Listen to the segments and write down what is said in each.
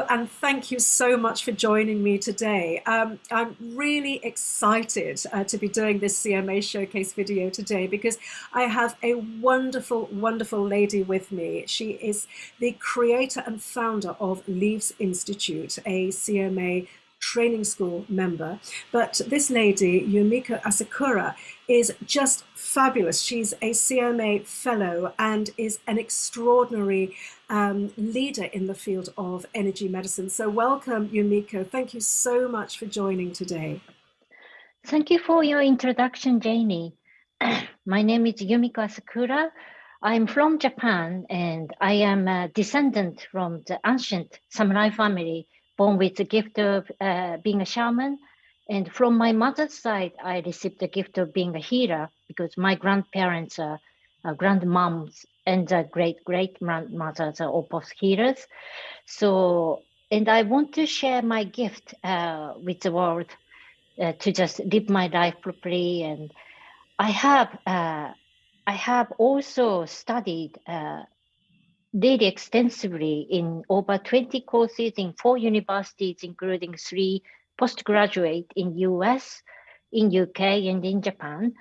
and thank you so much for joining me today. I'm really excited to be doing this CMA showcase video today because I have a wonderful, wonderful lady with me. She is the creator and founder of Leaves Institute, a CMA training school member. But this lady, Yumiko Asakura, is just fabulous. She's a CMA fellow and is an extraordinary leader in the field of energy medicine. So welcome, Yumiko. Thank you so much for joining today. Thank you for your introduction, Janie. My name is Yumiko Asakura. I'm from Japan, and I am a descendant from the ancient samurai family, born with the gift of being a shaman. And from my mother's side, I received the gift of being a healer because my grandparents are grandmoms and great-great-grandmothers are all both healers. So, and I want to share my gift with the world to just live my life properly. And I have also studied really extensively in over 20 courses in 4 universities, including 3 postgraduate in US, in UK, and in Japan.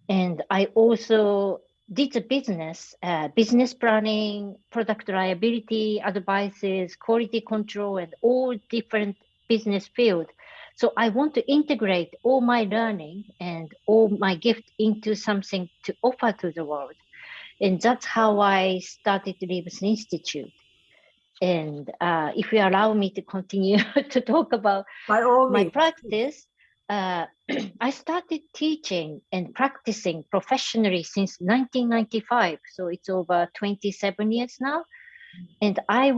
And I also did the business planning, product liability advices, quality control, and all different business fields. So I want to integrate all my learning and all my gift into something to offer to the world. And that's how I started Leaves Institute. And if you allow me to continue to talk about my practice, I started teaching and practicing professionally since 1995. So it's over 27 years now. And I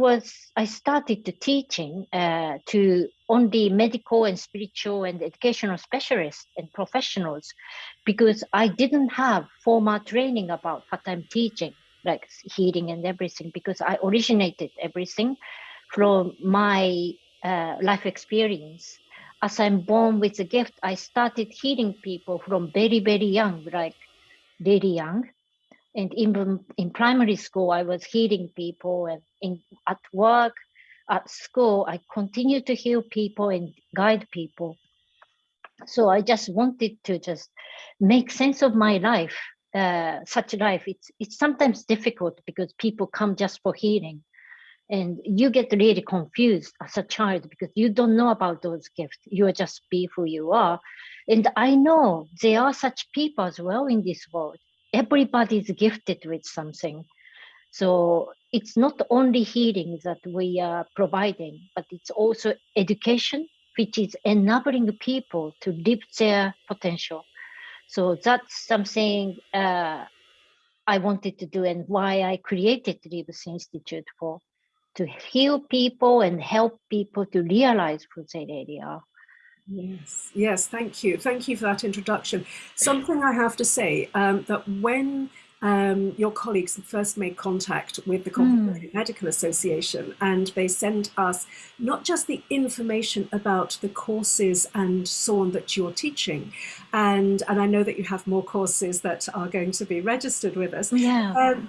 started to teaching to only medical and spiritual and educational specialists and professionals because I didn't have formal training about what I'm teaching, like healing and everything, because I originated everything from my life experience. As I'm born with a gift, I started healing people from very, very young, like really young. And even in primary school, I was healing people, and at work, at school, I continued to heal people and guide people. So I just wanted to just make sense of my life, such life. It's sometimes difficult because people come just for healing. And you get really confused as a child because you don't know about those gifts. You are just be who you are. And I know there are such people as well in this world. Everybody is gifted with something. So it's not only healing that we are providing, but it's also education, which is enabling people to live their potential. So that's something I wanted to do and why I created Leaves Institute for, to heal people and help people to realize who they really are. Yes, thank you. Thank you for that introduction. Something I have to say, that when your colleagues first made contact with the Comprehensive Medical Association and they sent us not just the information about the courses and so on that you're teaching, and I know that you have more courses that are going to be registered with us,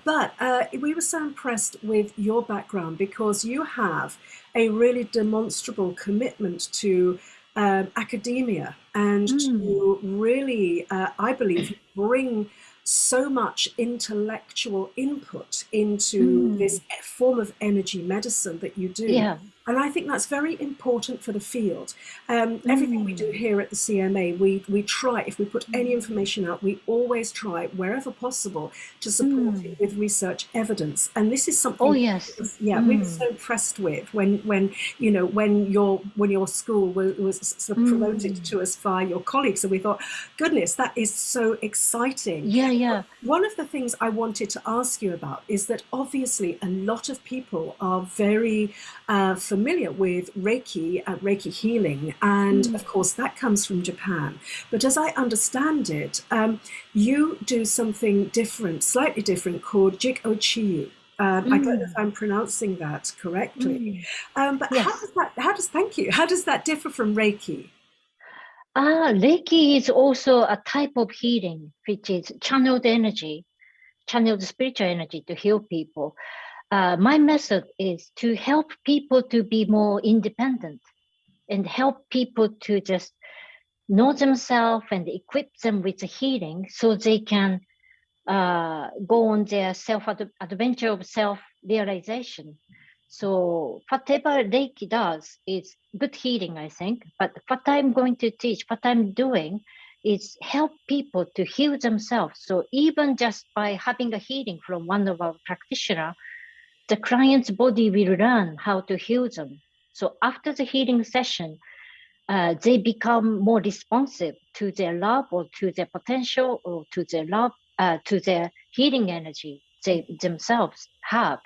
but we were so impressed with your background because you have a really demonstrable commitment to academia and to really, I believe, bring so much intellectual input into this form of energy medicine that you do. And I think that's very important for the field. Everything we do here at the CMA, we try, if we put any information out, we always try, wherever possible, to support it with research evidence. And this is something we were so impressed with when your school was sort of promoted to us by your colleagues, and we thought, goodness, that is so exciting. One of the things I wanted to ask you about is that obviously a lot of people are very familiar with Reiki healing, and of course that comes from Japan. But as I understand it, you do something different, slightly different, called Jick-oh-chee-you. I don't know if I'm pronouncing that correctly. But how does that differ from Reiki? Reiki is also a type of healing, which is channeled energy, channeled spiritual energy to heal people. my method is to help people to be more independent and help people to just know themselves and equip them with the healing so they can go on their adventure of self-realization. So whatever Reiki does is good healing, I think. But what I'm going to teach, what I'm doing is help people to heal themselves. So even just by having a healing from one of our practitioners, the client's body will learn how to heal them. So after the healing session, they become more responsive to their love or to their potential or to their love, to their healing energy they themselves have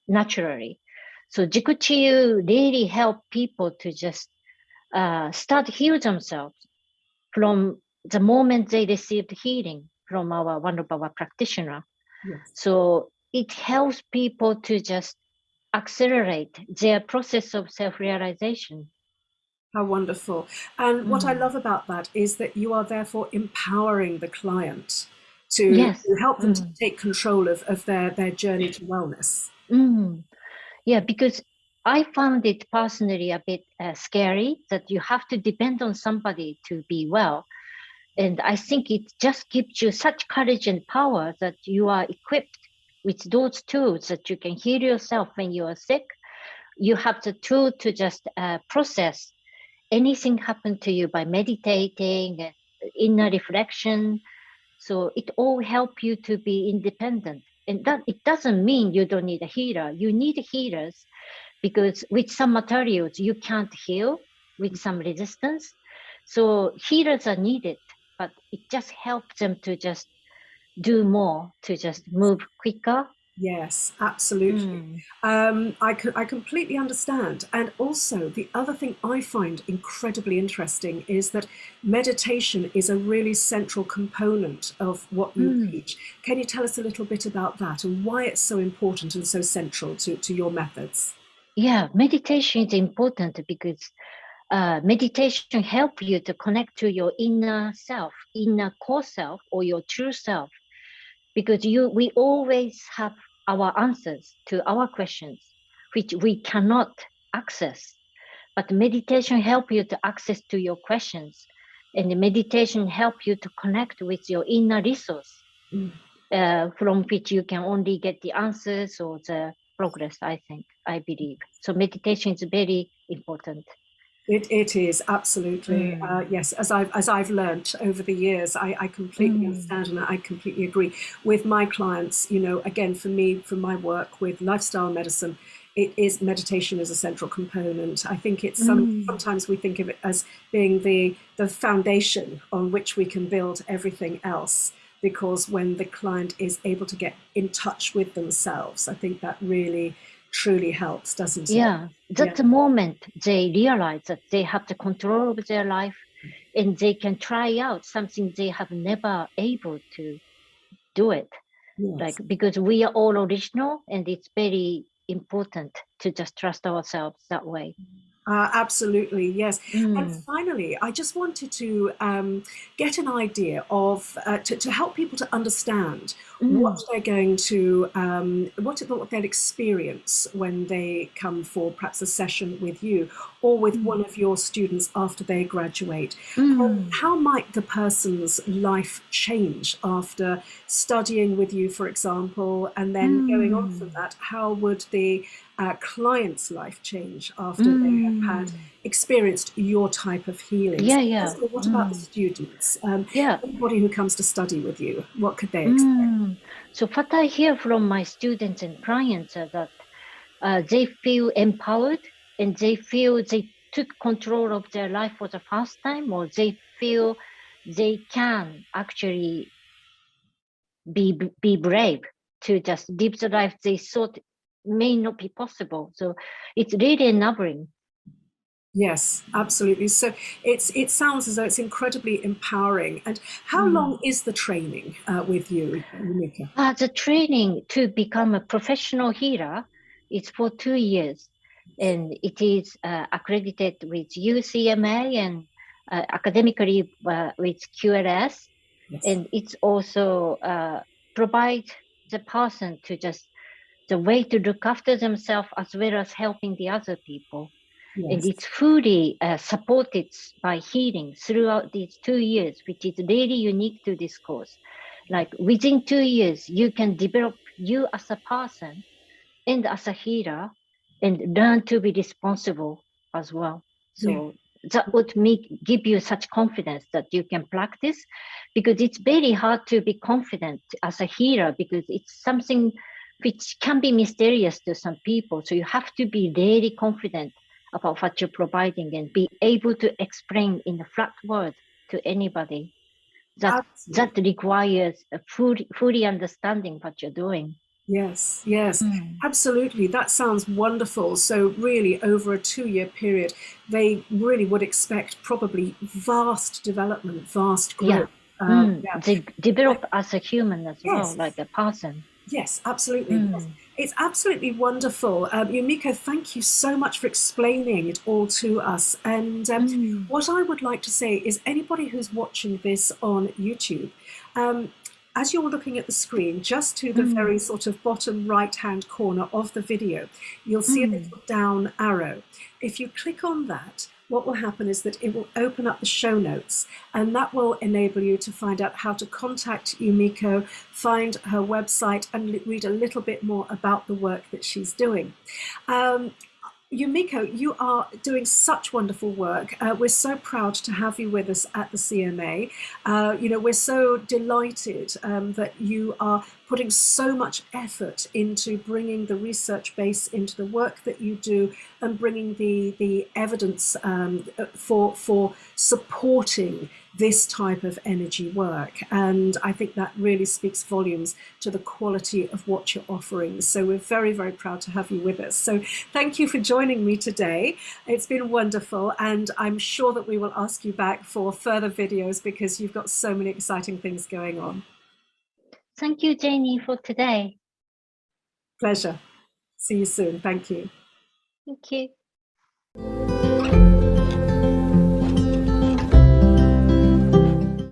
naturally. So Jikochiyu really help people to just start heal themselves from the moment they received healing from one of our practitioners. Yes. So it helps people to just accelerate their process of self-realization. How wonderful. And what I love about that is that you are therefore empowering the client to help them to take control of their journey to wellness. Yeah, because I found it personally a bit scary that you have to depend on somebody to be well. And I think it just gives you such courage and power that you are equipped with those tools that you can heal yourself when you are sick. You have the tool to just process anything happen to you by meditating, inner reflection. So it all help you to be independent. And that it doesn't mean you don't need a healer. You need healers because with some materials you can't heal with some resistance. So healers are needed, but it just helps them to just do more, to just move quicker. Yes, absolutely. I completely understand. And also, the other thing I find incredibly interesting is that meditation is a really central component of what you teach. Can you tell us a little bit about that and why it's so important and so central to your methods? Yeah, meditation is important because meditation helps you to connect to your inner self, inner core self, or your true self. Because we always have our answers to our questions, which we cannot access. But meditation help you to access to your questions, and the meditation help you to connect with your inner resource, from which you can only get the answers or the progress. I believe. So meditation is very important. It is absolutely yes. As I've learnt over the years, I completely understand and I completely agree with my clients. You know, again, for me, for my work with lifestyle medicine, meditation is a central component. I think it's sometimes we think of it as being the foundation on which we can build everything else. Because when the client is able to get in touch with themselves, I think that really truly helps, doesn't it? Yeah, that's the moment they realize that they have the control of their life and they can try out something they have never able to do it. Yes. Like, because we are all original and it's very important to just trust ourselves that way. Absolutely, yes. And finally, I just wanted to get an idea of, to help people to understand what they're going to, what they'll experience when they come for perhaps a session with you or with one of your students after they graduate. How might the person's life change after studying with you, for example, and then going on from that? How would the client's life change after they have had experienced your type of healing? So what about the students? Anybody who comes to study with you, what could they expect? So what I hear from my students and clients are that they feel empowered and they feel they took control of their life for the first time, or they feel they can actually be brave to just live the life they thought may not be possible. So it's really enabling. Yes, absolutely. So it sounds as though it's incredibly empowering. And how long is the training with you, Yumiko? The training to become a professional healer is for 2 years, and it is accredited with CMA and academically with QLS. Yes. And it's also provide the person to just the way to look after themselves as well as helping the other people. Yes. And it's fully supported by healing throughout these 2 years, which is really unique to this course. Like within 2 years, you can develop you as a person and as a healer and learn to be responsible as well. So that would give you such confidence that you can practice, because it's very hard to be confident as a healer because it's something which can be mysterious to some people. So you have to be really confident about what you're providing and be able to explain in a flat word to anybody. That requires a fully understanding what you're doing. Yes, yes, absolutely. That sounds wonderful. So really over a 2-year period, they really would expect probably vast development, vast growth. They develop as a human as well, like a person. Yes, absolutely. Yes. It's absolutely wonderful. Yumiko, thank you so much for explaining it all to us. And what I would like to say is anybody who's watching this on YouTube, as you're looking at the screen, just to the very sort of bottom right-hand corner of the video, you'll see a little down arrow. If you click on that, what will happen is that it will open up the show notes, and that will enable you to find out how to contact Yumiko, find her website, and read a little bit more about the work that she's doing. Yumiko, you are doing such wonderful work. We're so proud to have you with us at the CMA. We're so delighted that you are putting so much effort into bringing the research base into the work that you do and bringing the evidence for supporting this type of energy work. And I think that really speaks volumes to the quality of what you're offering. So we're very, very proud to have you with us. So thank you for joining me today. It's been wonderful. And I'm sure that we will ask you back for further videos because you've got so many exciting things going on. Thank you, Janie, for today. Pleasure. See you soon. Thank you. Thank you.